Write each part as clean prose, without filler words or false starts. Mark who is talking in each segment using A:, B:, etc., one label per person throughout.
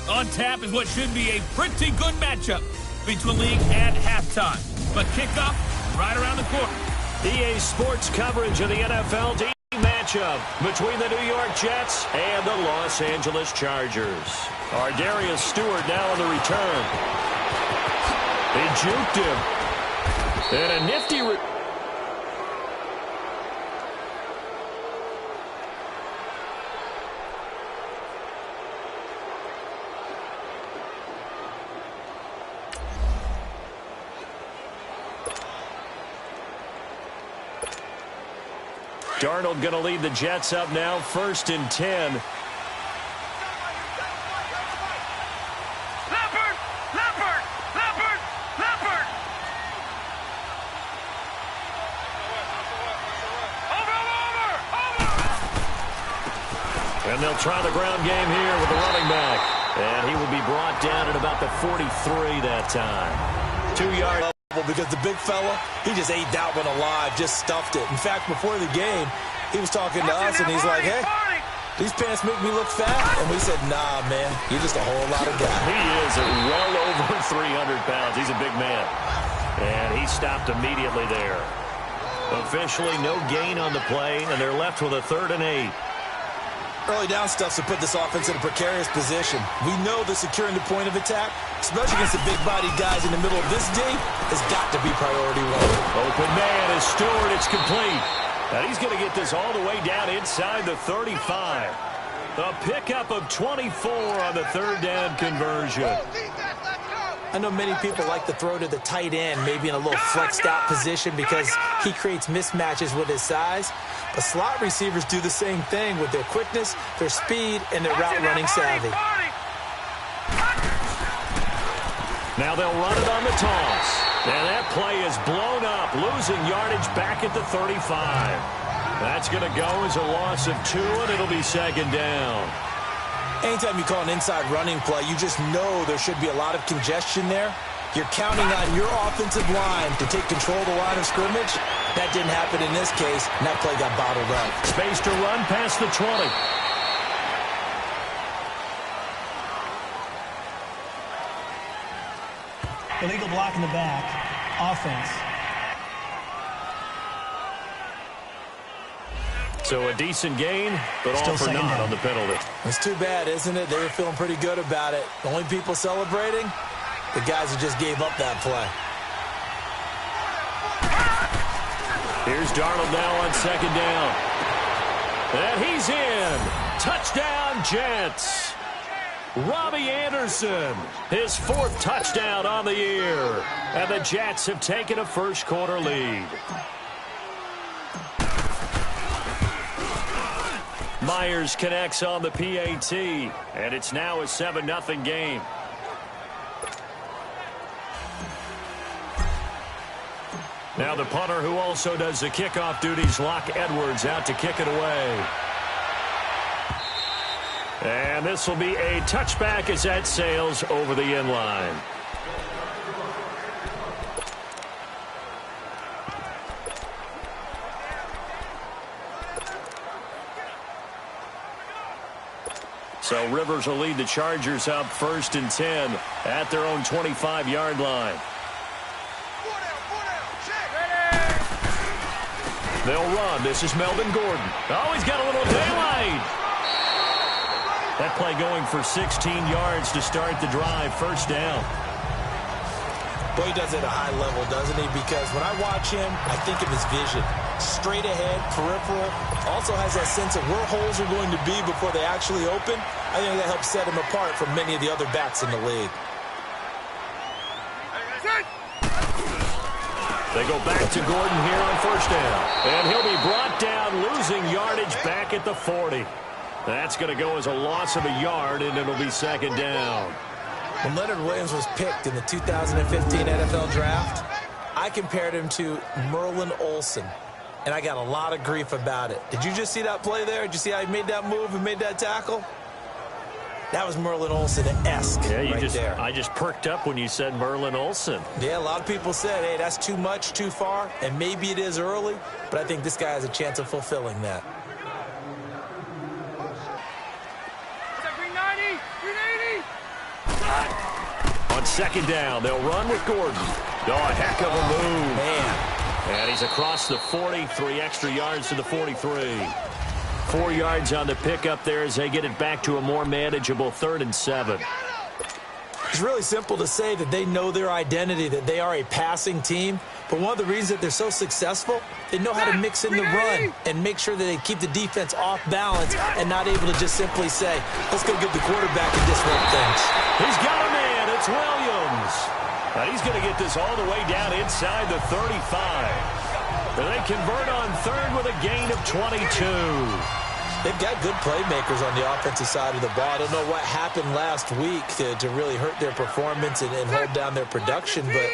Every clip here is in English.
A: On tap is what should be a pretty good matchup between the league at halftime. But kickoff right around the corner.
B: EA Sports coverage of the NFL matchup between the New York Jets and the Los Angeles Chargers. Darius Stewart now on the return. He juked him. And a nifty Darnold going to lead the Jets up now, 1st and 10.
C: Leopard! Over!
B: And they'll try the ground game here with the running back. And he will be brought down at about the 43 that time. 2-yard.
D: Because the big fella, he just ate that one alive, just stuffed it. In fact, before the game, he was talking to us, and he's like, hey, these pants make me look fat. And we said, nah, man, you're just a whole lot of guy.
B: He is well over 300 pounds. He's a big man. And he stopped immediately there. Officially, no gain on the play, and they're left with a 3rd and 8.
D: Early down stuffs to put this offense in a precarious position. We know that securing the point of attack, especially against the big-bodied guys in the middle of this D, has got to be priority 1.
B: Open man is Stewart. It's complete. And he's going to get this all the way down inside the 35. A pickup of 24 on the 3rd down conversion.
D: I know many people like to throw to the tight end, maybe in a little flexed out position because he creates mismatches with his size. But slot receivers do the same thing with their quickness, their speed, and their route running savvy.
B: Now they'll run it on the toss. And that play is blown up, losing yardage back at the 35. That's going to go as a loss of 2, and it'll be 2nd down.
D: Anytime you call an inside running play, you just know there should be a lot of congestion there. You're counting on your offensive line to take control of the line of scrimmage. That didn't happen in this case, and that play got bottled up.
B: Space to run past the 20.
E: Illegal block in the back. Offense.
B: So a decent gain, but all for naught on the penalty.
D: It's too bad, isn't it? They were feeling pretty good about it. The only people celebrating, the guys who just gave up that play.
B: Here's Darnold now on 2nd down. And he's in. Touchdown, Jets. Robbie Anderson, his 4th touchdown on the year. And the Jets have taken a first-quarter lead. Myers connects on the PAT, and it's now a 7-0 game. Now the punter who also does the kickoff duties, Locke Edwards, out to kick it away. And this will be a touchback as that sails over the end line. So Rivers will lead the Chargers up 1st and 10 at their own 25-yard line. They'll run. This is Melvin Gordon. Oh, he's got a little daylight. That play going for 16 yards to start the drive. 1st down.
D: Boy, he does it at a high level, doesn't he? Because when I watch him, I think of his vision. Straight ahead, peripheral. Also has that sense of where holes are going to be before they actually open. I think that helps set him apart from many of the other backs in the league.
B: They go back to Gordon here on 1st down. And he'll be brought down, losing yardage back at the 40. That's going to go as a loss of a yard, and it'll be 2nd down.
D: When Leonard Williams was picked in the 2015 NFL Draft, I compared him to Merlin Olsen, and I got a lot of grief about it. Did you just see that play there? Did you see how he made that move and made that tackle? That was Merlin Olsen-esque there.
B: I just perked up when you said Merlin Olsen.
D: Yeah, a lot of people said, hey, that's too much, too far, and maybe it is early, but I think this guy has a chance of fulfilling that.
B: second down. They'll run with Gordon. Oh, a heck of a move.
D: Man.
B: And he's across the 40, 3 extra yards to the 43. 4 yards on the pickup there as they get it back to a more manageable 3rd and 7.
D: It's really simple to say that they know their identity, that they are a passing team. But one of the reasons that they're so successful, they know how to mix in the run and make sure that they keep the defense off balance and not able to just simply say, let's go get the quarterback and disrupt things.
B: He's got a man. It's Williams. And he's going to get this all the way down inside the 35. And they convert on 3rd with a gain of 22.
D: They've got good playmakers on the offensive side of the ball. I don't know what happened last week to really hurt their performance and hold down their production, but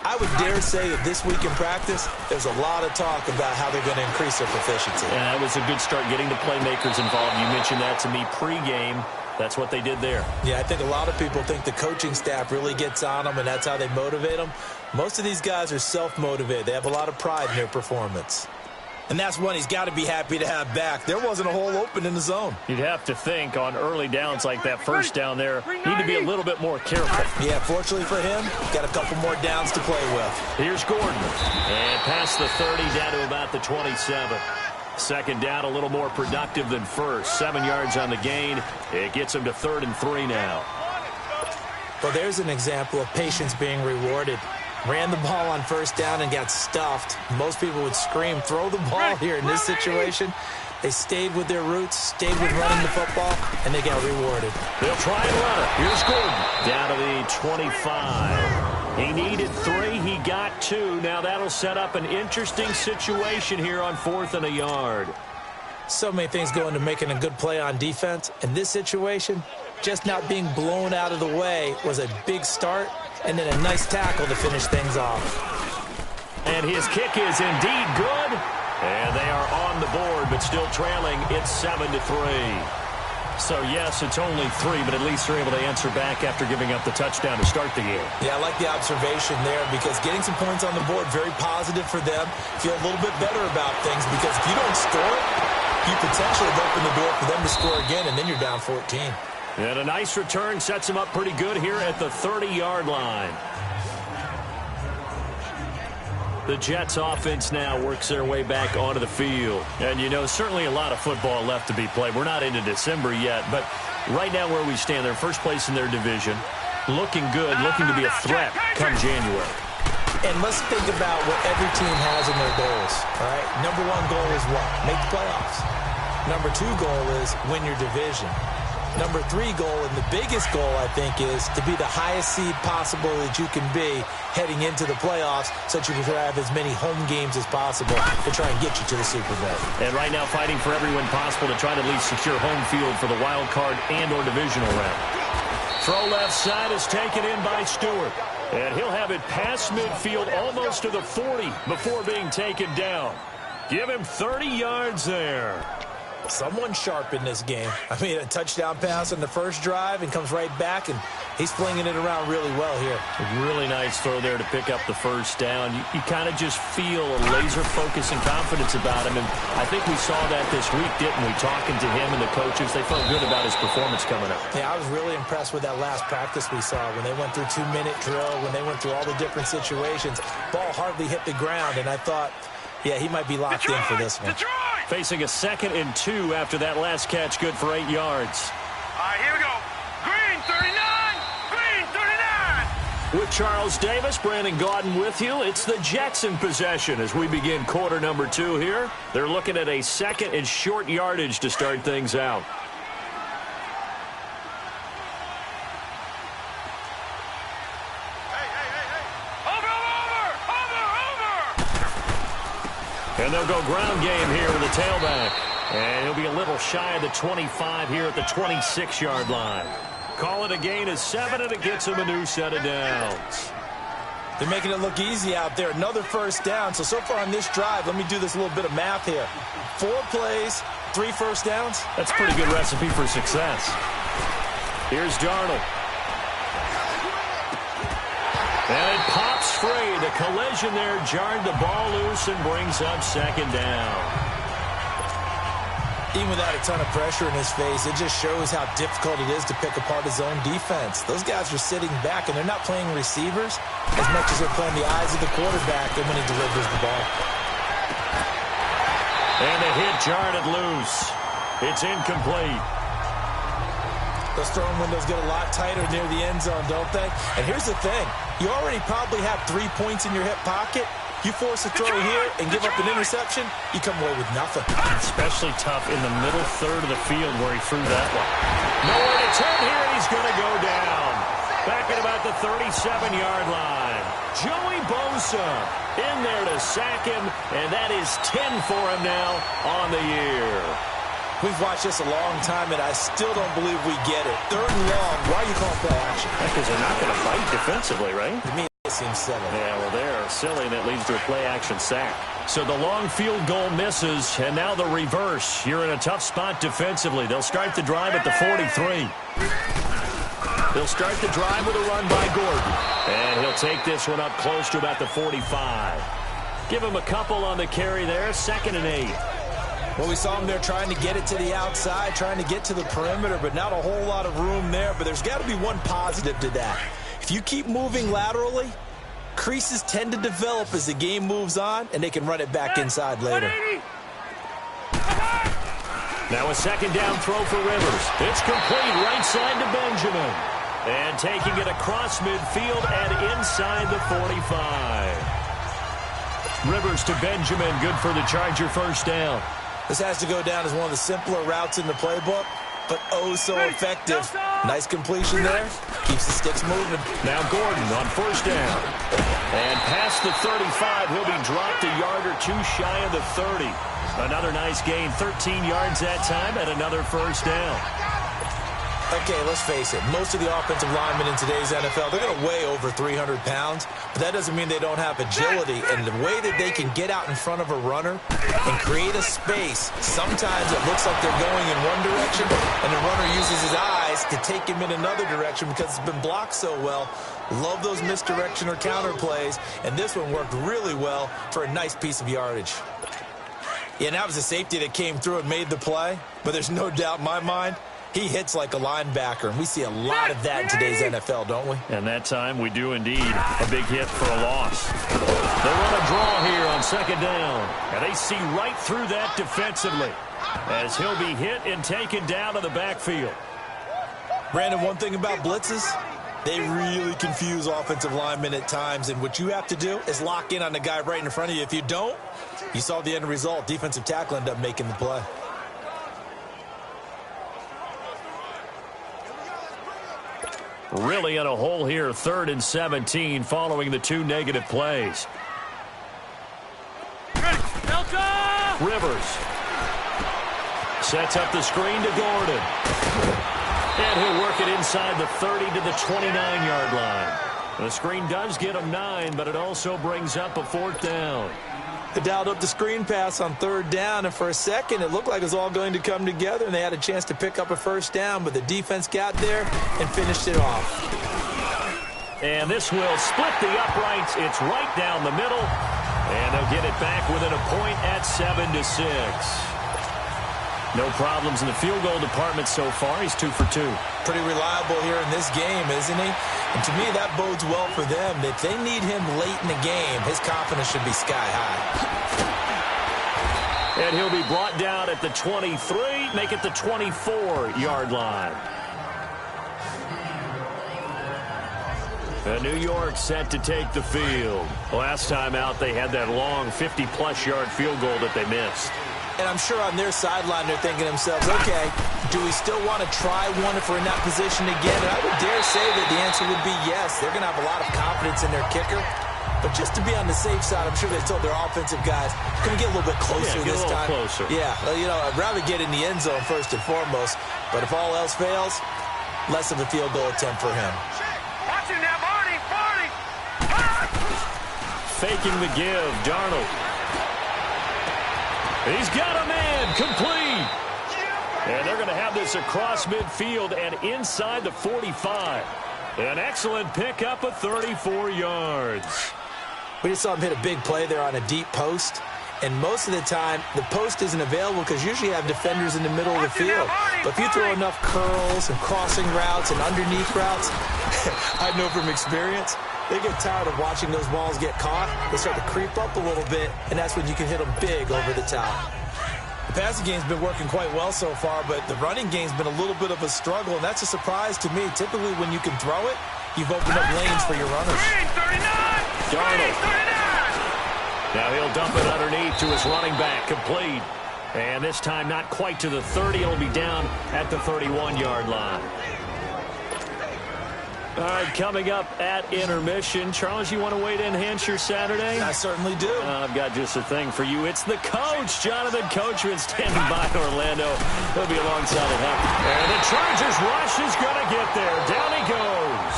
D: I would dare say that this week in practice, there's a lot of talk about how they're going to increase their proficiency.
B: Yeah, that was a good start getting the playmakers involved. You mentioned that to me pregame. That's what they did there.
D: Yeah, I think a lot of people think the coaching staff really gets on them, and that's how they motivate them. Most of these guys are self-motivated. They have a lot of pride in their performance. And that's one he's got to be happy to have back. There wasn't a hole open in the zone.
B: You'd have to think on early downs like that first down there, need to be a little bit more careful.
D: Yeah, fortunately for him, got a couple more downs to play with.
B: Here's Gordon. And past the 30 down to about the 27. Second down, a little more productive than first. 7 yards on the gain. It gets him to 3rd and 3 now.
D: Well, there's an example of patience being rewarded. Ran the ball on first down and got stuffed. Most people would scream, throw the ball here in this situation. They stayed with their roots, stayed with running the football, and they got rewarded.
B: They'll try and run it. Here's Gordon. Down to the 25. He needed 3. He got 2. Now that'll set up an interesting situation here on 4th and a yard.
D: So many things go into making a good play on defense. In this situation, just not being blown out of the way was a big start, and then a nice tackle to finish things off.
B: And his kick is indeed good. And they are on the board, but still trailing. It's 7-3. So, yes, it's only 3, but at least they're able to answer back after giving up the touchdown to start the game.
D: Yeah, I like the observation there because getting some points on the board, very positive for them. Feel a little bit better about things because if you don't score, you potentially have opened the door for them to score again, and then you're down 14.
B: And a nice return sets him up pretty good here at the 30-yard line. The Jets offense now works their way back onto the field. And, you know, certainly a lot of football left to be played. We're not into December yet, but right now where we stand, they're first place in their division. Looking good, looking to be a threat come January.
D: And let's think about what every team has in their goals, all right? Number 1 goal is what? Make the playoffs. Number 2 goal is win your division. Number 3 goal, and the biggest goal, I think, is to be the highest seed possible that you can be heading into the playoffs so that you can have as many home games as possible to try and get you to the Super Bowl.
B: And right now fighting for everyone possible to try to at least secure home field for the wild card and or divisional round. Throw left side is taken in by Stewart. And he'll have it past midfield almost to the 40 before being taken down. Give him 30 yards there.
D: Someone sharp in this game. I mean, a touchdown pass on the first drive and comes right back, and he's flinging it around really well here.
B: A really nice throw there to pick up the first down. You kind of just feel a laser focus and confidence about him, and I think we saw that this week, didn't we? Talking to him and the coaches, they felt good about his performance coming up.
D: Yeah, I was really impressed with that last practice we saw when they went through 2-minute drill, when they went through all the different situations. Ball hardly hit the ground, and I thought, yeah, he might be locked in for this one.
B: Facing a 2nd and 2 after that last catch, good for 8 yards.
C: All right, here we go. Green 39, green 39.
B: With Charles Davis, Brandon Gaudin with you. It's the Jets in possession as we begin quarter number 2 here. They're looking at a 2nd and short yardage to start things out. And they'll go ground game here with the tailback. And he'll be a little shy of the 25 here at the 26-yard line. Call it a gain of 7, and it gets him a new set of downs.
D: They're making it look easy out there. Another first down. So far on this drive, let me do this little bit of math here. 4 plays, 3 first downs.
B: That's a pretty good recipe for success. Here's Darnold. And it pops free. The collision there jarred the ball loose and brings up 2nd down.
D: Even without a ton of pressure in his face, it just shows how difficult it is to pick apart his own defense. Those guys are sitting back, and they're not playing receivers as much as they're playing the eyes of the quarterback and when he delivers the ball.
B: And the hit jarred it loose. It's incomplete.
D: Those throwing windows get a lot tighter near the end zone, don't they? And here's the thing. You already probably have 3 points in your hip pocket. You force a throw here and give up an interception, you come away with nothing.
B: Especially tough in the middle third of the field where he threw that one. Nowhere to turn here, and he's going to go down. Back at about the 37-yard line. Joey Bosa in there to sack him, and that is 10 for him now on the year.
D: We've watched this a long time, and I still don't believe we get it. 3rd and long, why are you calling play action?
B: Because they're not going to fight defensively, right?
D: To me, it seems silly.
B: Yeah, well, they're silly, and that leads to a play-action sack. So the long field goal misses, and now the reverse. You're in a tough spot defensively. They'll start the drive at the 43. They'll start the drive with a run by Gordon. And he'll take this one up close to about the 45. Give him a couple on the carry there, 2nd and 8.
D: Well, we saw him there trying to get it to the outside, trying to get to the perimeter, but not a whole lot of room there. But there's got to be one positive to that. If you keep moving laterally, creases tend to develop as the game moves on, and they can run it back inside later.
B: Now a 2nd down throw for Rivers. It's complete right side to Benjamin. And taking it across midfield and inside the 45. Rivers to Benjamin, good for the Charger 1st down.
D: This has to go down as one of the simpler routes in the playbook, but oh so effective. Nice completion there. Keeps the sticks moving.
B: Now Gordon on 1st down. And past the 35, he'll be dropped a yard or two shy of the 30. Another nice gain, 13 yards that time, and another 1st down.
D: Okay, let's face it. Most of the offensive linemen in today's NFL, they're going to weigh over 300 pounds, but that doesn't mean they don't have agility. And the way that they can get out in front of a runner and create a space, sometimes it looks like they're going in one direction, and the runner uses his eyes to take him in another direction because it's been blocked so well. Love those misdirection or counter plays, and this one worked really well for a nice piece of yardage. Yeah, and that was a safety that came through and made the play, but there's no doubt in my mind, he hits like a linebacker, and we see a lot of that in today's NFL, don't we?
B: And that time we do indeed. A big hit for a loss. They run a draw here on 2nd down, and they see right through that defensively as he'll be hit and taken down to the backfield.
D: Brandon, one thing about blitzes, they really confuse offensive linemen at times, and what you have to do is lock in on the guy right in front of you. If you don't, you saw the end result. Defensive tackle ended up making the play.
B: Really in a hole here, 3rd and 17 following the 2 negative plays. Rivers sets up the screen to Gordon. And he'll work it inside the 30 to the 29-yard line. The screen does get him 9, but it also brings up a 4th down.
D: They dialed up the screen pass on 3rd down, and for a second it looked like it was all going to come together, and they had a chance to pick up a 1st down, but the defense got there and finished it off.
B: And this will split the uprights. It's right down the middle, and they'll get it back within a point at 7-6. No problems in the field goal department so far. He's 2 for 2.
D: Pretty reliable here in this game, isn't he? And to me, that bodes well for them. If they need him late in the game, his confidence should be sky high.
B: And he'll be brought down at the 23, make it the 24-yard line. And New York set to take the field. Last time out, they had that long 50-plus yard field goal that they missed.
D: And I'm sure on their sideline they're thinking to themselves, okay, do we still want to try one if we're in that position again? And I would dare say that the answer would be yes. They're going to have a lot of confidence in their kicker. But just to be on the safe side, I'm sure they told their offensive guys, going to get a little bit closer this time.
B: Closer.
D: Yeah, well, you know, I'd rather get in the end zone first and foremost. But if all else fails, less of a field goal attempt for him.
C: Watch him now, Barney!
B: Faking the give, Darnold. He's got a man, complete. And they're going to have this across midfield and inside the 45. An excellent pickup of 34 yards.
D: We just saw him hit a big play there on a deep post. And most of the time, the post isn't available because usually you have defenders in the middle of the field. But if you throw enough curls and crossing routes and underneath routes, I know from experience, they get tired of watching those balls get caught. They start to creep up a little bit, and that's when you can hit them big over the top. The passing game's been working quite well so far, but the running game's been a little bit of a struggle, and that's a surprise to me. Typically, when you can throw it, you've opened up lanes for your runners.
B: Darnold. Now he'll dump it underneath to his running back, complete. And this time not quite to the 30. It'll be down at the 31-yard line. All right, coming up at intermission. Charles, you want to wait in, enhance your Saturday?
D: I certainly do.
B: I've got just a thing for you. It's the coach, Jonathan Coachman, standing by Orlando. He'll be alongside of him. And the Chargers rush is going to get there. Down he goes.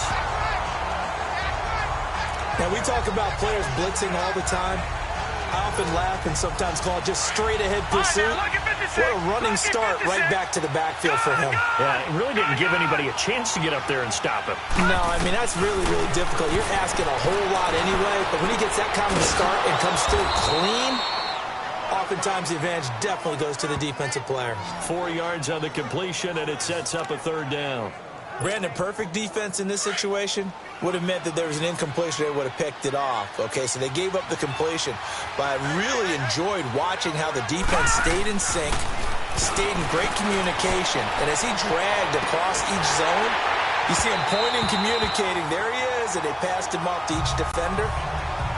D: Now, we talk about players blitzing all the time. I often laugh and sometimes call it just straight-ahead pursuit. What a running start right back to the backfield for him.
B: Yeah, it really didn't give anybody a chance to get up there and stop him.
D: No, I mean, that's really, really difficult. You're asking a whole lot anyway, but when he gets that kind of a start and comes through clean, oftentimes the advantage definitely goes to the defensive player.
B: 4 yards on the completion, and it sets up a third down.
D: Brandon, perfect defense in this situation would have meant that there was an incompletion. They would have picked it off. Okay, so they gave up the completion. But I really enjoyed watching how the defense stayed in sync, stayed in great communication. And as he dragged across each zone, you see him pointing, communicating. There he is, and they passed him off to each defender.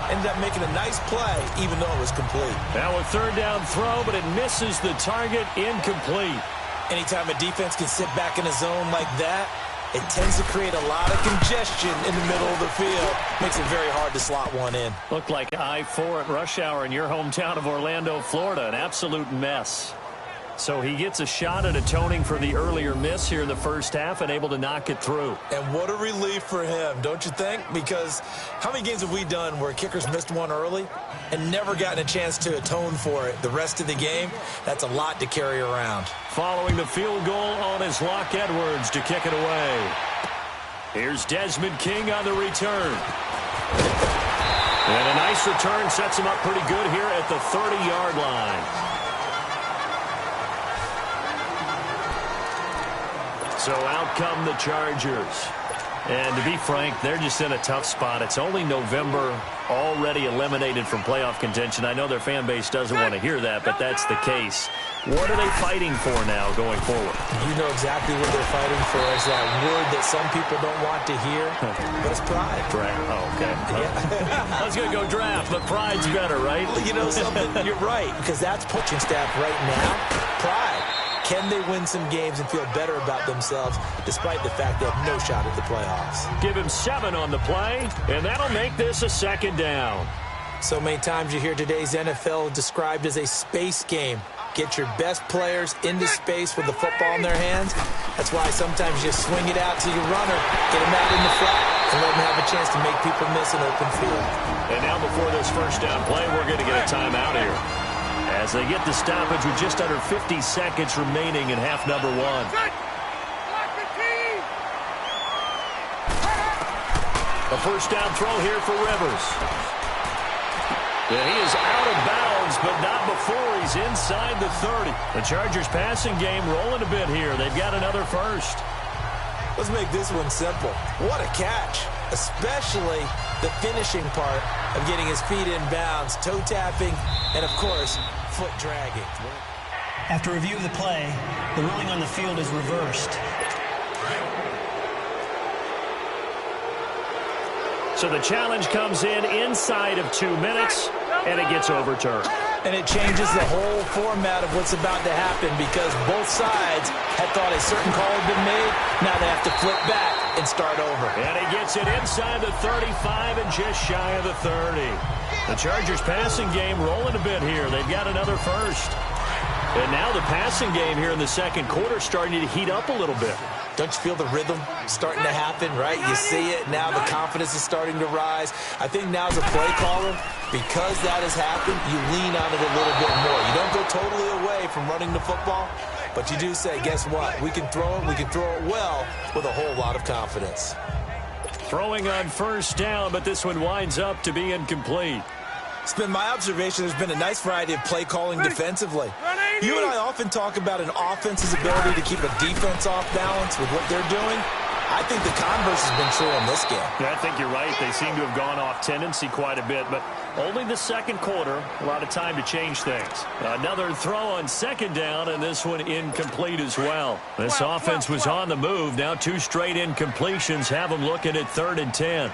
D: Ended up making a nice play, even though it was complete.
B: Now a third down throw, but it misses the target, incomplete.
D: Anytime a defense can sit back in a zone like that, it tends to create a lot of congestion in the middle of the field. Makes it very hard to slot one in.
B: Looked like I-4 at rush hour in your hometown of Orlando, Florida. An absolute mess. So he gets a shot at atoning for the earlier miss here in the first half and able to knock it through.
D: And what a relief for him, don't you think? Because how many games have we done where kickers missed one early and never gotten a chance to atone for it the rest of the game? That's a lot to carry around.
B: Following the field goal on his Locke Edwards to kick it away. Here's Desmond King on the return. And a nice return sets him up pretty good here at the 30-yard line. So out come the Chargers. And to be frank, they're just in a tough spot. It's only November, already eliminated from playoff contention. I know their fan base doesn't want to hear that, but that's the case. What are they fighting for now going forward?
D: You know exactly what they're fighting for. Is that word that some people don't want to hear, but it's pride.
B: Draft. Oh, okay.
D: Yeah.
B: I was going to go draft, but pride's better, right?
D: Well, you know something? You're right, because that's coaching staff right now. Pride. Can they win some games and feel better about themselves despite the fact they have no shot at the playoffs?
B: Give him 7 on the play, and that'll make this a second down.
D: So many times you hear today's NFL described as a space game. Get your best players into space with the football in their hands. That's why sometimes you swing it out to your runner, get him out in the flat, and let him have a chance to make people miss an open field.
B: And now before this first down play, we're going to get a timeout here, as they get the stoppage with just under 50 seconds remaining in half number 1. A first down throw here for Rivers. And he is out of bounds, but not before he's inside the 30. The Chargers passing game rolling a bit here. They've got another first.
D: Let's make this one simple. What a catch, especially the finishing part of getting his feet in bounds, toe tapping, and of course, foot dragging.
E: After review of the play, the ruling on the field is reversed.
B: So the challenge comes in inside of 2 minutes, and it gets overturned.
D: And it changes the whole format of what's about to happen because both sides had thought a certain call had been made. Now they have to flip back and start over.
B: And he gets it inside the 35 and just shy of the 30. The Chargers passing game rolling a bit here. They've got another first. And now the passing game here in the second quarter starting to heat up a little bit.
D: Don't you feel the rhythm starting to happen, right? You see it. Now the confidence is starting to rise. I think now as a play caller, because that has happened, you lean on it a little bit more. You don't go totally away from running the football, but you do say, guess what? We can throw it. We can throw it well with a whole lot of confidence.
B: Throwing on first down, but this one winds up to be incomplete.
D: It's been my observation there's been a nice variety of play calling defensively. You and I often talk about an offense's ability to keep a defense off balance with what they're doing. I think the converse has been true in this game.
B: Yeah, I think you're right. They seem to have gone off tendency quite a bit, but only the second quarter. A lot of time to change things. Another throw on second down, and this one incomplete as well. This offense was on the move. Now 2 straight incompletions have them looking at 3rd and 10.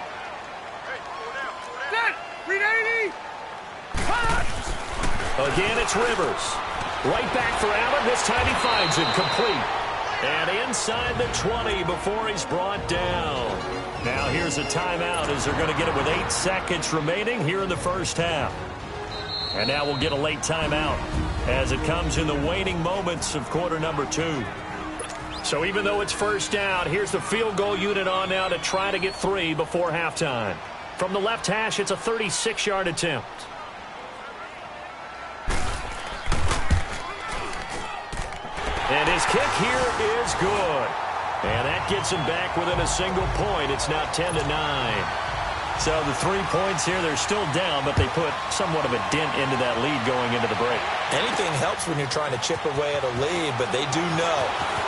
B: Again, it's Rivers. Right back for Allen. This time he finds it complete. And inside the 20 before he's brought down. Now here's a timeout as they're going to get it with 8 seconds remaining here in the first half. And now we'll get a late timeout as it comes in the waning moments of quarter number 2. So even though it's first down, here's the field goal unit on now to try to get 3 before halftime. From the left hash, it's a 36-yard attempt. And his kick here is good. And that gets him back within a single point. It's now 10-9. So the 3 points here, they're still down, but they put somewhat of a dent into that lead going into the break.
D: Anything helps when you're trying to chip away at a lead, but they do know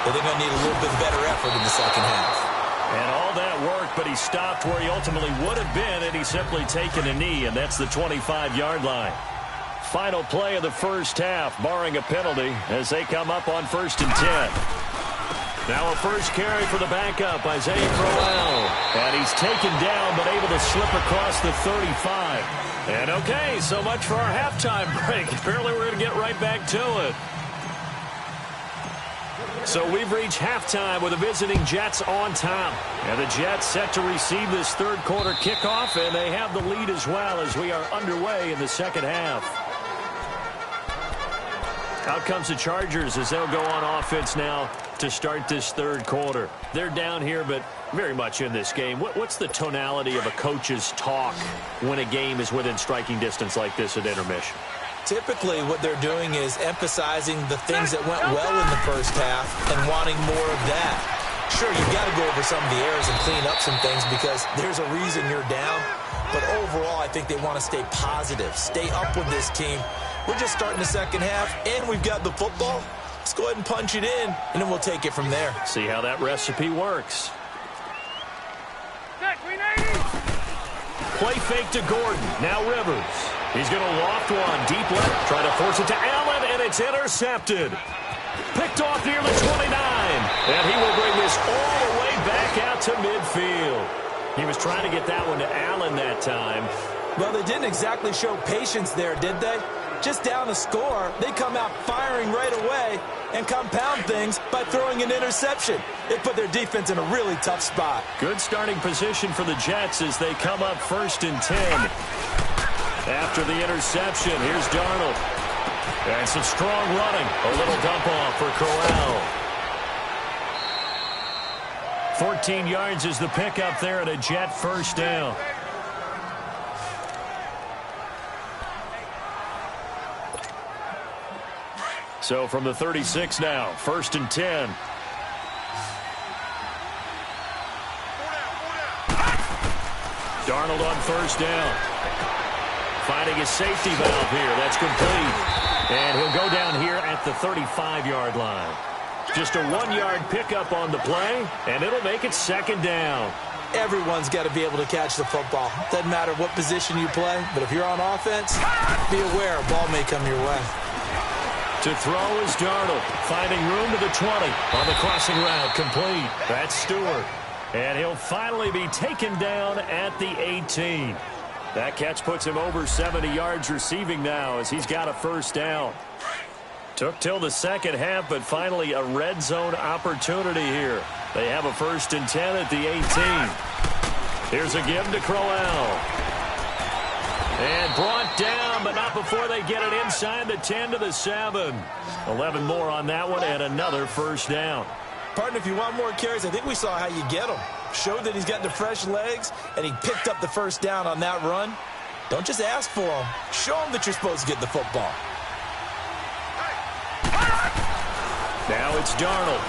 D: that they're going to need a little bit better effort in the second half.
B: And all that worked, but he stopped where he ultimately would have been, and he's simply taken a knee, and that's the 25-yard line. Final play of the first half, barring a penalty, as they come up on 1st and 10. Now a first carry for the backup, Isaiah Crowell. And he's taken down, but able to slip across the 35. And okay, so much for our halftime break. Apparently we're going to get right back to it. So we've reached halftime with the visiting Jets on top. And the Jets set to receive this third quarter kickoff, and they have the lead as well as we are underway in the second half. Out comes the Chargers as they'll go on offense now to start this third quarter. They're down here, but very much in this game. What's the tonality of a coach's talk when a game is within striking distance like this at intermission?
D: Typically, what they're doing is emphasizing the things that went well in the first half and wanting more of that. Sure, you've got to go over some of the errors and clean up some things because there's a reason you're down. But overall, I think they want to stay positive, stay up with this team. We're just starting the second half, and we've got the football. Let's go ahead and punch it in, and then we'll take it from there.
B: See how that recipe works. Play fake to Gordon. Now Rivers. He's going to loft one. Deep left. Trying to force it to Allen, and it's intercepted. Picked off near the 29. And he will bring this all the way back out to midfield. He was trying to get that one to Allen that time.
D: Well, they didn't exactly show patience there, did they? Just down a score, they come out firing right away and compound things by throwing an interception. It put their defense in a really tough spot.
B: Good starting position for the Jets as they come up 1st and 10. After the interception, here's Darnold. And some strong running. A little dump off for Crowell. 14 yards is the pickup there at a Jet first down. So from the 36 now, 1st and 10. Darnold on 1st down. Finding his safety valve here. That's complete. And he'll go down here at the 35-yard line. Just a 1-yard pickup on the play, and it'll make it 2nd down.
D: Everyone's got to be able to catch the football. Doesn't matter what position you play, but if you're on offense, be aware a ball may come your way.
B: To throw is Darnold, finding room to the 20 on the crossing route, complete. That's Stewart. And he'll finally be taken down at the 18. That catch puts him over 70 yards receiving now as he's got a 1st down. Took till the second half, but finally a red zone opportunity here. They have a 1st and 10 at the 18. Here's a give to Crowell. And brought down, but not before they get it inside the 10 to the 7. 11 more on that one and another 1st down.
D: Partner, if you want more carries, I think we saw how you get them. Showed that he's got the fresh legs, and he picked up the 1st down on that run. Don't just ask for them. Show them that you're supposed to get the football.
B: Now it's Darnold.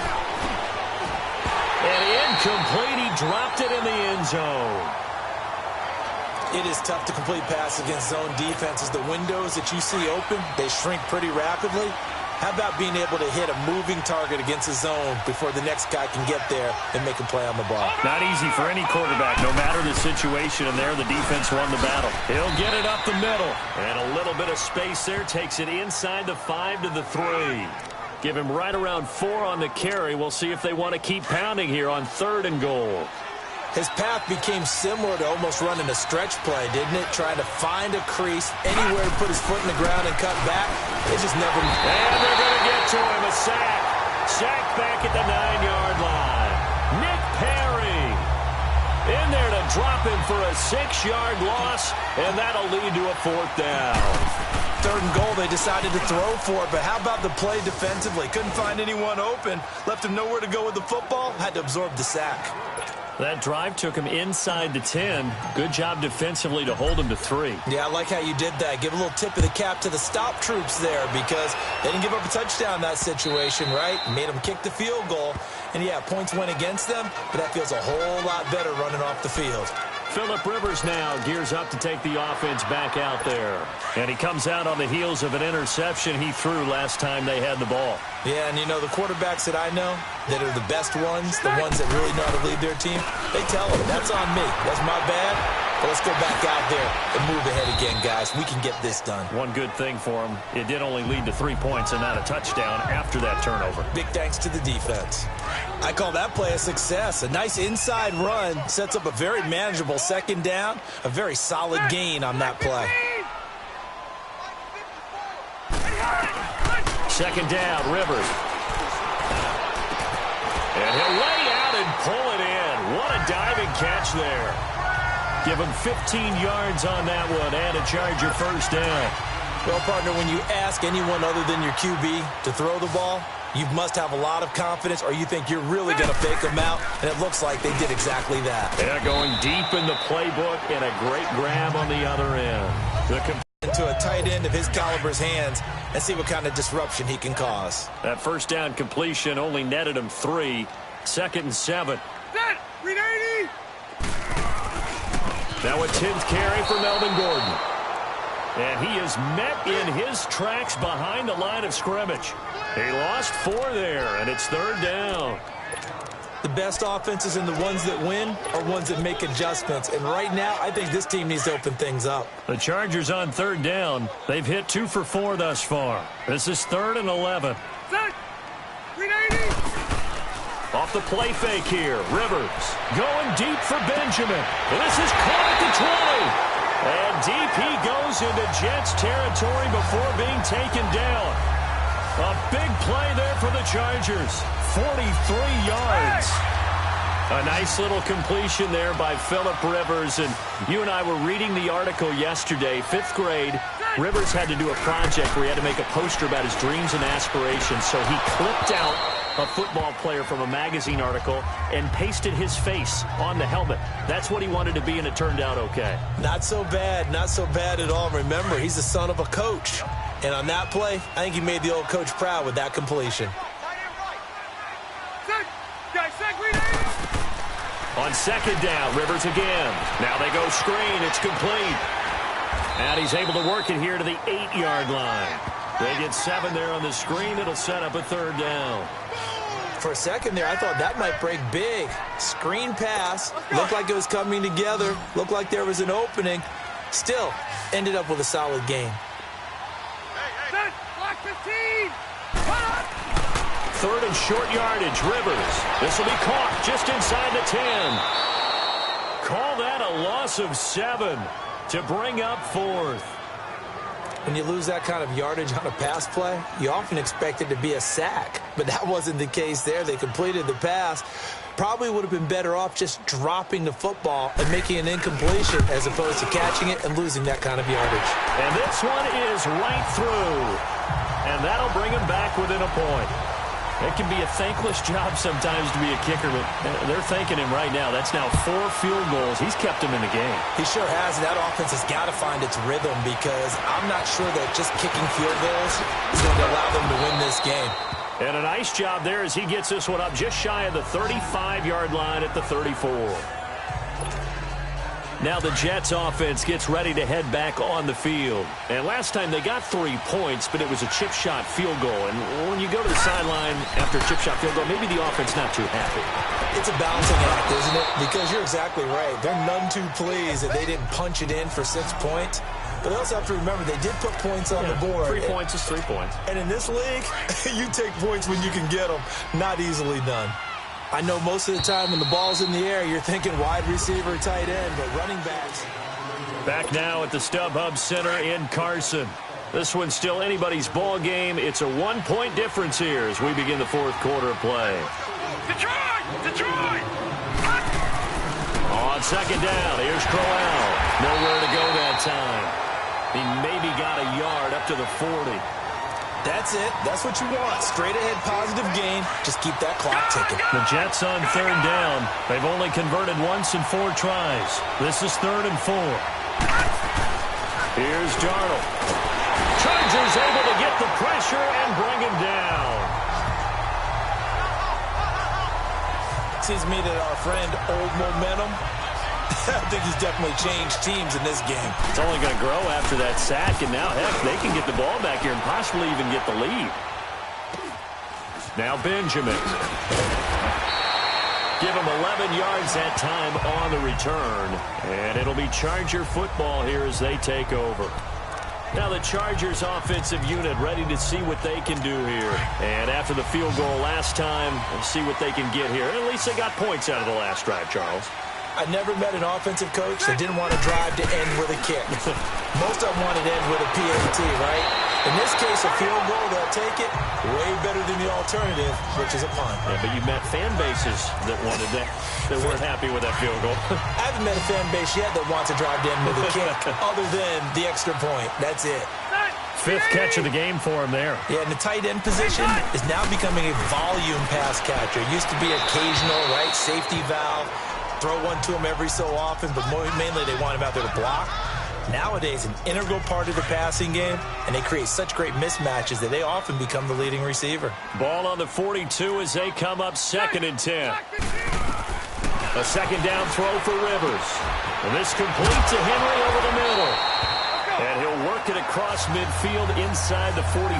B: And incomplete. He dropped it in the end zone.
D: It is tough to complete passes against zone defenses. The windows that you see open, they shrink pretty rapidly. How about being able to hit a moving target against a zone before the next guy can get there and make a play on the ball?
B: Not easy for any quarterback, no matter the situation, and there the defense won the battle. He'll get it up the middle, and a little bit of space there takes it inside the 5 to the 3. Give him right around 4 on the carry. We'll see if they want to keep pounding here on 3rd and goal.
D: His path became similar to almost running a stretch play, didn't it? Trying to find a crease, anywhere to put his foot in the ground and cut back. It just never...
B: And they're going to get to him. A sack. Sack back at the 9-yard line. Nick Perry in there to drop him for a 6-yard loss, and that'll lead to a 4th down.
D: 3rd and goal, they decided to throw for it, but how about the play defensively? Couldn't find anyone open. Left him nowhere to go with the football. Had to absorb the sack.
B: That drive took him inside the 10. Good job defensively to hold him to 3.
D: Yeah, I like how you did that. Give a little tip of the cap to the stop troops there because they didn't give up a touchdown in that situation, right? Made them kick the field goal. And, yeah, points went against them, but that feels a whole lot better running off the field.
B: Phillip Rivers now gears up to take the offense back out there. And he comes out on the heels of an interception he threw last time they had the ball.
D: Yeah, and you know, the quarterbacks that I know that are the best ones, the ones that really know how to lead their team, they tell them, that's on me. That's my bad. But let's go back out there and move ahead again, guys. We can get this done.
B: One good thing for him, it did only lead to 3 points and not a touchdown after that turnover.
D: Big thanks to the defense. I call that play a success. A nice inside run sets up a very manageable 2nd down. A very solid gain on that play.
B: 2nd down, Rivers. And he'll lay out and pull it in. What a diving catch there. Give him 15 yards on that one and a Charger 1st down.
D: Well, partner, when you ask anyone other than your QB to throw the ball, you must have a lot of confidence or you think you're really going to fake them out, and it looks like they did exactly that.
B: Yeah, going deep in the playbook and a great grab on the other end.
D: Into a tight end of his caliber's hands and see what kind of disruption he can cause.
B: That 1st down completion only netted him 3. 2nd and 7. Now a 10th carry for Melvin Gordon. And he is met in his tracks behind the line of scrimmage. He lost 4 there, and it's 3rd down.
D: The best offenses and the ones that win are ones that make adjustments. And right now, I think this team needs to open things up.
B: The Chargers on 3rd down. They've hit 2 for 4 thus far. This is 3rd and 11. Off the play fake here. Rivers going deep for Benjamin. This is caught at the 20. And deep he goes into Jets territory before being taken down. A big play there for the Chargers. 43 yards. A nice little completion there by Phillip Rivers. And you and I were reading the article yesterday, 5th grade. Rivers had to do a project where he had to make a poster about his dreams and aspirations. So he clipped out a football player from a magazine article and pasted his face on the helmet. That's what he wanted to be, and it turned out okay.
D: Not so bad. Not so bad at all. Remember, he's the son of a coach. And on that play, I think he made the old coach proud with that completion.
B: On 2nd down, Rivers again. Now they go screen. It's complete. And he's able to work it here to the 8-yard line. They get 7 there on the screen. It'll set up a 3rd down.
D: For a second there, I thought that might break big. Screen pass. Looked like it was coming together. Looked like there was an opening. Still, ended up with a solid gain.
B: 3rd and short yardage, Rivers. This will be caught just inside the 10. Call that a loss of 7 to bring up 4th.
D: When you lose that kind of yardage on a pass play, you often expect it to be a sack. But that wasn't the case there. They completed the pass. Probably would have been better off just dropping the football and making an incompletion as opposed to catching it and losing that kind of yardage.
B: And this one is right through. And that'll bring him back within a point. It can be a thankless job sometimes to be a kicker, but they're thanking him right now. That's now 4 field goals. He's kept him in the game.
D: He sure has. That offense has got to find its rhythm because I'm not sure that just kicking field goals is going to allow them to win this game.
B: And a nice job there as he gets this one up just shy of the 35-yard line at the 34. Now the Jets offense gets ready to head back on the field. And last time they got 3 points, but it was a chip shot field goal. And when you go to the sideline after a chip shot field goal, maybe the offense not too happy.
D: It's a balancing act, isn't it? Because you're exactly right. They're none too pleased that they didn't punch it in for 6 points. But they also have to remember they did put points on the board.
B: 3 points is 3 points.
D: And in this league, you take points when you can get them. Not easily done. I know most of the time when the ball's in the air, you're thinking wide receiver, tight end, but running backs.
B: Back now at the StubHub Center in Carson. This one's still anybody's ball game. It's a 1-point difference here as we begin the fourth quarter of play.
C: Detroit! Detroit!
B: On second down, here's Crowell. Nowhere to go that time. He maybe got a yard up to the 40.
D: That's it. That's what you want. Straight ahead positive gain. Just keep that clock ticking.
B: The Jets on third down. They've only converted once in 4 tries. This is 3rd and 4. Here's Darnold. Chargers able to get the pressure and bring him down.
D: Seems to me that our friend Old Momentum, I think he's definitely changed teams in this game.
B: It's only going to grow after that sack, and now, heck, they can get the ball back here and possibly even get the lead. Now Benjamin. Give him 11 yards that time on the return, and it'll be Charger football here as they take over. Now the Chargers offensive unit ready to see what they can do here. And after the field goal last time, we'll see what they can get here. At least they got points out of the last drive, Charles.
D: I never met an offensive coach that didn't want to drive to end with a kick. Most of them wanted to end with a PAT, right? In this case, a field goal, they'll take it. Way better than the alternative, which is a punt.
B: Yeah, but you met fan bases that wanted that, that weren't happy with that field goal.
D: I haven't met a fan base yet that wants to drive to end with a kick, other than the extra point. That's it.
B: 5th catch of the game for him there.
D: Yeah, and the tight end position is now becoming a volume pass catcher. It used to be occasional, right, safety valve. Throw one to him every so often, but mainly they want him out there to block. Nowadays, an integral part of the passing game, and they create such great mismatches that they often become the leading receiver.
B: Ball on the 42 as they come up 2nd and 10. A second down throw for Rivers. And this complete to Henry over the middle. And he'll work it across midfield inside the 45.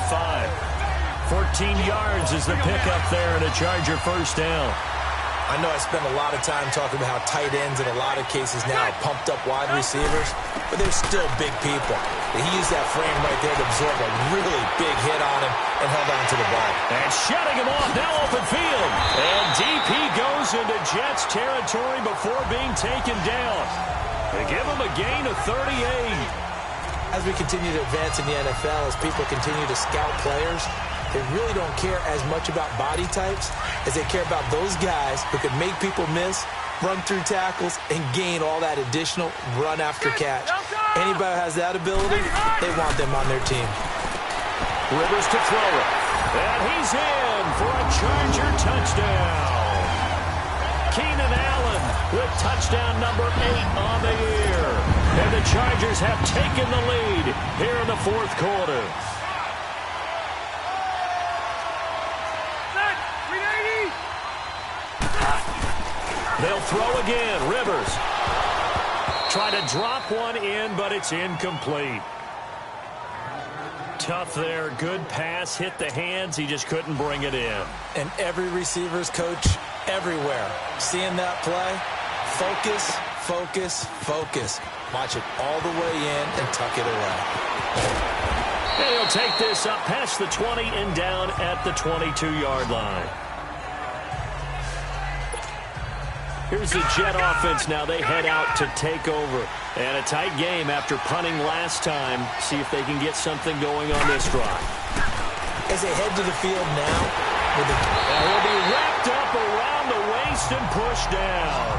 B: 14 yards is the pickup there and a Charger first down.
D: I know I spend a lot of time talking about how tight ends in a lot of cases now are pumped up wide receivers, but they're still big people. He used that frame right there to absorb a really big hit on him and held on to the ball.
B: And shutting him off, now open field. And DP goes into Jets territory before being taken down. They give him a gain of 38.
D: As we continue to advance in the NFL, as people continue to scout players, they really don't care as much about body types as they care about those guys who can make people miss, run through tackles, and gain all that additional run after catch. Anybody who has that ability, they want them on their team.
B: Rivers to throw it. And he's in for a Charger touchdown. Keenan Allen with touchdown number 8 on the year. And the Chargers have taken the lead here in the fourth quarter. They'll throw again. Rivers try to drop one in, but it's incomplete. Tough there. Good pass. Hit the hands. He just couldn't bring it in.
D: And every receiver's coach everywhere, seeing that play, focus, focus, focus. Watch it all the way in and tuck it away.
B: And he'll take this up past the 20 and down at the 22-yard line. Here's the Jet offense now. They head out to take over. And a tight game after punting last time. See if they can get something going on this drive.
D: As they head to the field now,
B: he'll be wrapped up around the waist and pushed down.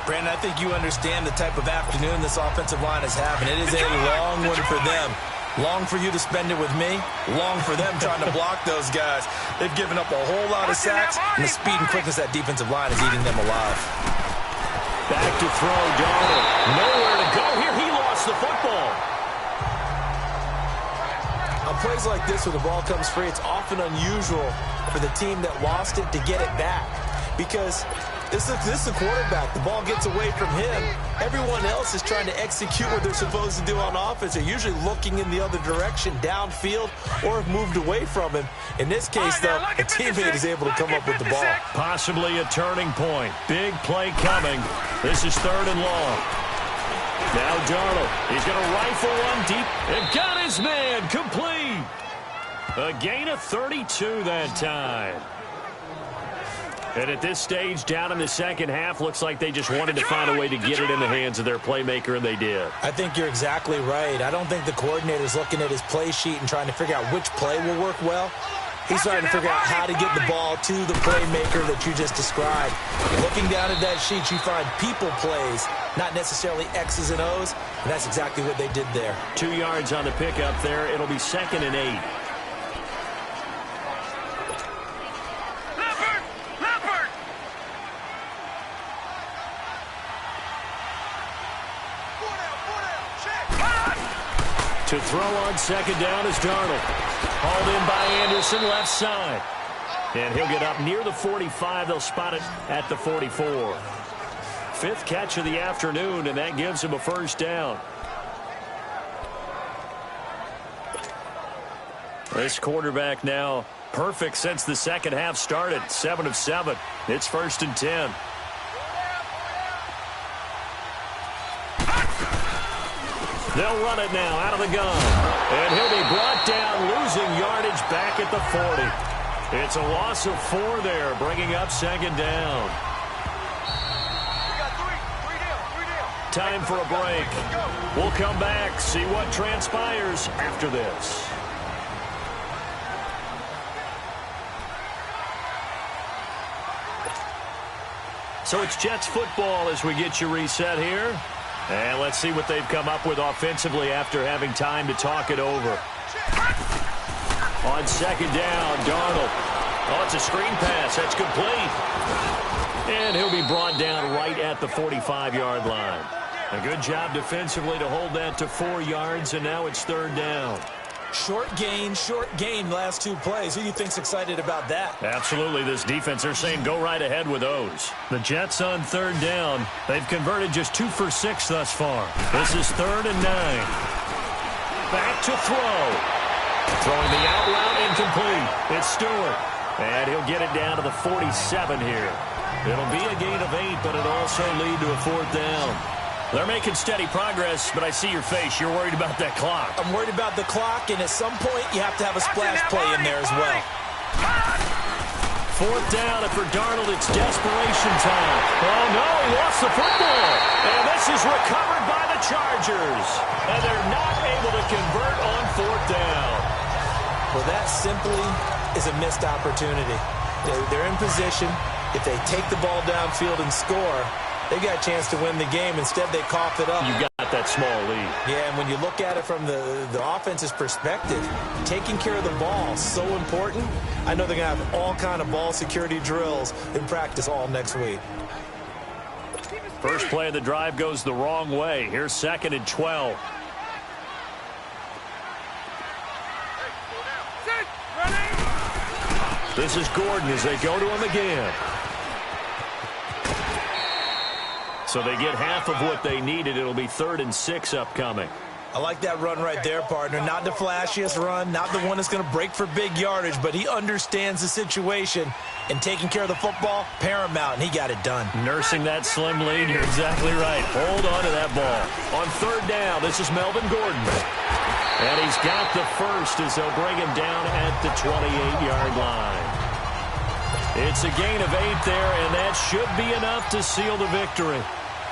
D: Brandon, I think you understand the type of afternoon this offensive line is having. It is a long one for them. Long for you to spend it with me. Long for them trying to block those guys. They've given up a whole lot of sacks, and the speed and quickness of that defensive line is eating them alive.
B: Back to throw, Darnold. Nowhere to go here. He lost the football.
D: On plays like this where the ball comes free, it's often unusual for the team that lost it to get it back. Because This is a quarterback. The ball gets away from him. Everyone else is trying to execute what they're supposed to do on offense. They're usually looking in the other direction, downfield, or have moved away from him. In this case, though, a teammate is able to come up with the ball.
B: Possibly a turning point. Big play coming. This is 3rd and long. Now Darnold. He's going to rifle one deep and got his man complete. A gain of 32 that time. And at this stage, down in the second half, looks like they just wanted to find a way to get it in the hands of their playmaker, and they did.
D: I think you're exactly right. I don't think the coordinator's looking at his play sheet and trying to figure out which play will work well. He's trying to figure out how to get the ball to the playmaker that you just described. Looking down at that sheet, you find people plays, not necessarily X's and O's, and that's exactly what they did there.
B: 2 yards on the pickup there. It'll be 2nd and 8. To throw on 2nd down is Darnold. Hauled in by Anderson, left side. And he'll get up near the 45. They'll spot it at the 44. 5th catch of the afternoon, and that gives him a 1st down. This quarterback now perfect since the second half started. 7 of 7. It's 1st and 10. They'll run it now out of the gun. And he'll be brought down, losing yardage back at the 40. It's a loss of 4 there, bringing up 2nd down. Time for a break. We'll come back, see what transpires after this. So it's Jets football as we get you reset here. And let's see what they've come up with offensively after having time to talk it over. On 2nd down, Darnold. Oh, it's a screen pass. That's complete. And he'll be brought down right at the 45-yard line. A good job defensively to hold that to 4 yards, and now it's 3rd down.
D: Short gain last 2 plays. Who do you think's excited about that?
B: Absolutely. This defense, they're saying go right ahead with those. The Jets on 3rd down. They've converted just 2 for 6 thus far. This is 3rd and 9. Back to throw. Throwing the out route incomplete. It's Stewart. And he'll get it down to the 47 here. It'll be a gain of 8, but it'll also lead to a 4th down. They're making steady progress, but I see your face. You're worried about that clock.
D: I'm worried about the clock, and at some point, you have to have a splash play in there as well.
B: 4th down, and for Darnold, it's desperation time. Oh, no, he lost the football. And this is recovered by the Chargers. And they're not able to convert on 4th down.
D: Well, that simply is a missed opportunity. They're in position. If they take the ball downfield and score, they got a chance to win the game. Instead, they cough it up.
B: You got that small lead.
D: Yeah, and when you look at it from the offense's perspective, taking care of the ball is so important. I know they're going to have all kind of ball security drills in practice all next week.
B: First play of the drive goes the wrong way. Here's 2nd and 12. This is Gordon as they go to him again. So they get half of what they needed. It'll be 3rd and 6 upcoming.
D: I like that run right there, partner. Not the flashiest run, not the one that's going to break for big yardage, but he understands the situation, and taking care of the football, paramount, and he got it done.
B: Nursing that slim lead, you're exactly right. Hold on to that ball. On 3rd down, this is Melvin Gordon. And he's got the first as they'll bring him down at the 28-yard line. It's a gain of 8 there, and that should be enough to seal the victory.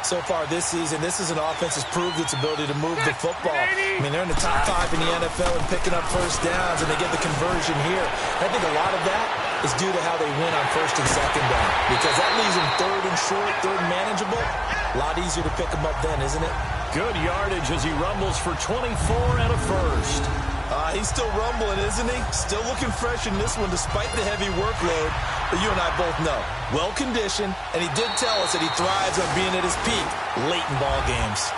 D: So far this season, this is an offense that's proved its ability to move the football. I mean, they're in the top 5 in the NFL and picking up 1st downs, and they get the conversion here. I think a lot of that is due to how they win on 1st and 2nd down, because that leaves them 3rd and short, 3rd and manageable. A lot easier to pick them up then, isn't it?
B: Good yardage as he rumbles for 24 and a 1st.
D: He's still rumbling, isn't he? Still looking fresh in this one despite the heavy workload. But you and I both know, well-conditioned, and he did tell us that he thrives on being at his peak late in ball games.